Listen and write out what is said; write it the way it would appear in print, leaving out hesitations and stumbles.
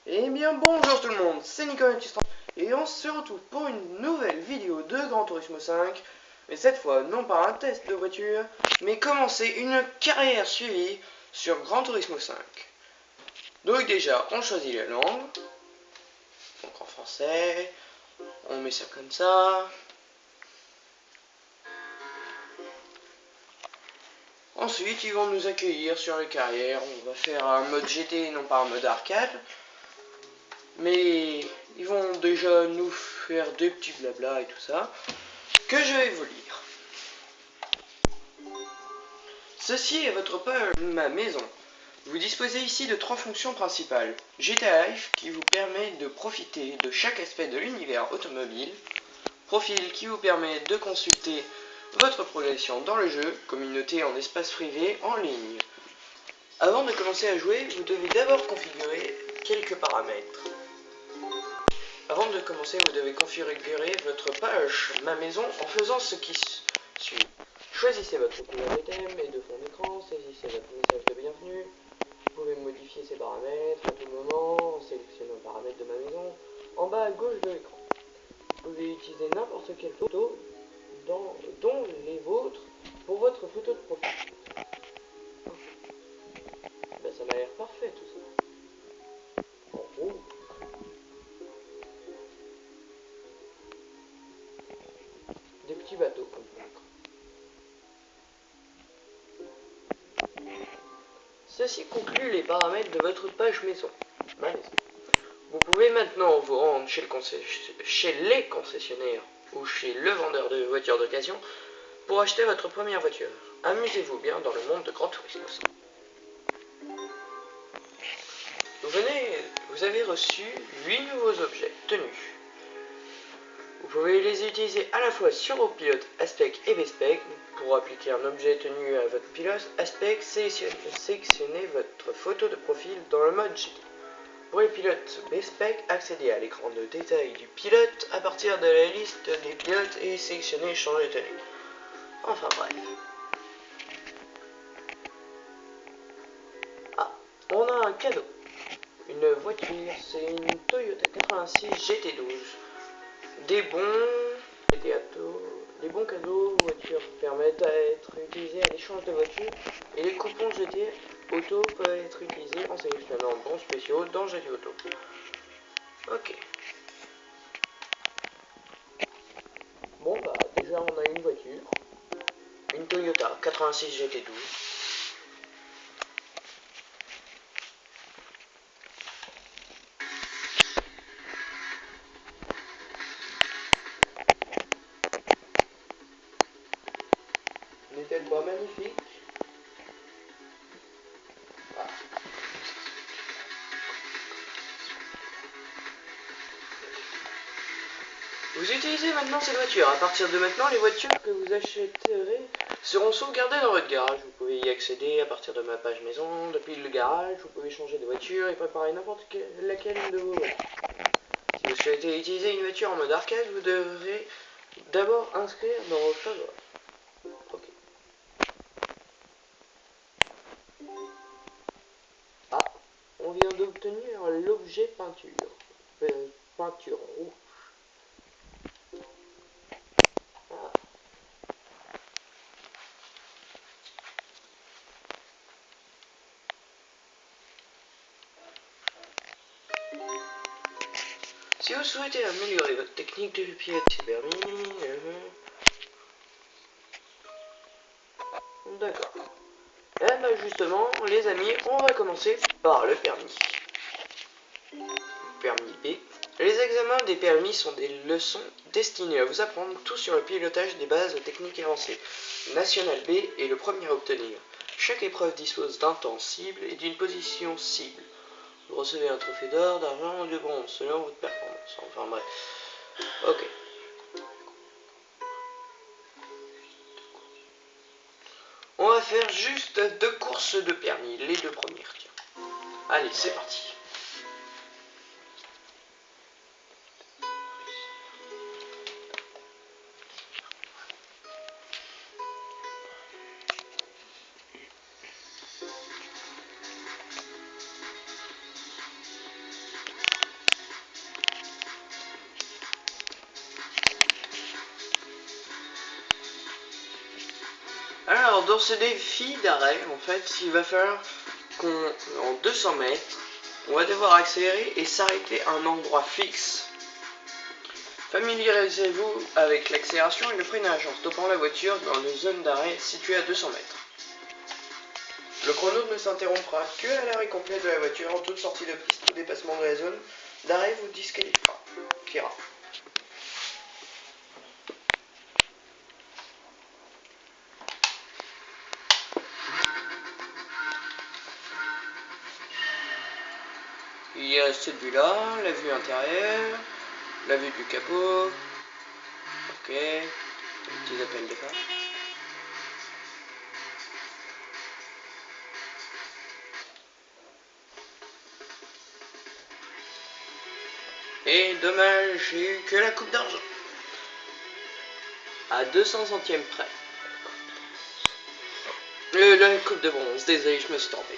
Eh bien bonjour tout le monde, c'est Nicolas et on se retrouve pour une nouvelle vidéo de Gran Turismo 5. Mais cette fois non pas un test de voiture, mais commencer une carrière suivie sur Gran Turismo 5. Donc déjà on choisit la langue, donc en français, on met ça comme ça. Ensuite ils vont nous accueillir sur les carrières, on va faire un mode GT et non pas un mode arcade. Mais ils vont déjà nous faire des petits blabla et tout ça, que je vais vous lire. Ceci est votre page ma maison. Vous disposez ici de 3 fonctions principales. GTA Life qui vous permet de profiter de chaque aspect de l'univers automobile. Profil qui vous permet de consulter votre progression dans le jeu, communauté en espace privé en ligne. Avant de commencer à jouer, vous devez d'abord configurer quelques paramètres. Avant de commencer, vous devez configurer votre page Ma Maison en faisant ce qui suit. Choisissez votre couleur de thème et de fond d'écran, saisissez votre message de bienvenue. Vous pouvez modifier ces paramètres à tout moment en sélectionnant un paramètre de Ma Maison en bas à gauche de l'écran. Vous pouvez utiliser n'importe quelle photo, dont les vôtres, pour votre photo de profil. Ben, ça m'a l'air parfait tout ça. En haut. Des petits bateaux comme ça. Ceci conclut les paramètres de votre page maison. Ma maison. Vous pouvez maintenant vous rendre chez les concessionnaires ou chez le vendeur de voitures d'occasion pour acheter votre première voiture. Amusez-vous bien dans le monde de Gran Turismo. Vous avez reçu 8 nouveaux objets tenus. Vous pouvez les utiliser à la fois sur vos pilotes Aspect et B-Spec. Pour appliquer un objet tenu à votre pilote Aspect, sélectionnez votre photo de profil dans le mode GT. Pour les pilotes B-Spec, accédez à l'écran de détail du pilote à partir de la liste des pilotes et sélectionnez changer de tenue. Enfin bref. Ah, on a un cadeau. Une voiture, c'est une Toyota 86 GT12. Des bons cadeaux voitures permettent d'être utilisés à l'échange de voitures et les coupons GT Auto peuvent être utilisés en sélectionnant bons spéciaux dans GT Auto. Ok. Bon bah déjà on a une voiture, une Toyota 86 GT12. N'est-elle pas magnifique? Ah. Vous utilisez maintenant cette voiture. À partir de maintenant, les voitures que vous achèterez seront sauvegardées dans votre garage. Vous pouvez y accéder à partir de ma page maison. Depuis le garage, vous pouvez changer de voiture et préparer n'importe laquelle de vos voitures. Si vous souhaitez utiliser une voiture en mode arcade, vous devrez d'abord inscrire dans vos favoris. Ok. Ah, on vient d'obtenir l'objet peinture. Peinture rouge. Ah. Si vous souhaitez améliorer votre technique de pilote, c'est permis. D'accord. Eh ben justement, les amis, on va commencer par le permis. Permis B. Les examens des permis sont des leçons destinées à vous apprendre tout sur le pilotage des bases techniques avancées. National B est le premier à obtenir. Chaque épreuve dispose d'un temps cible et d'une position cible. Vous recevez un trophée d'or, d'argent ou de bronze selon votre performance. Enfin bref. Ok. On va faire juste 2 courses de permis, les 2 premières, tiens. Allez, c'est parti. dans ce défi d'arrêt, en fait, il va falloir qu'on, en 200 mètres, on va devoir accélérer et s'arrêter à un endroit fixe. Familiarisez-vous avec l'accélération et le freinage en stoppant la voiture dans une zone d'arrêt située à 200 mètres. Le chrono ne s'interrompra que à l'arrêt complet de la voiture. En toute sortie de piste ou dépassement de la zone d'arrêt vous disqualifiera. Il y a cette vue-là, la vue intérieure, la vue du capot. Ok, petits appels de phare. Et dommage, j'ai eu que la coupe d'argent. À 200 centièmes près. La coupe de bronze, désolé, je me suis trompé.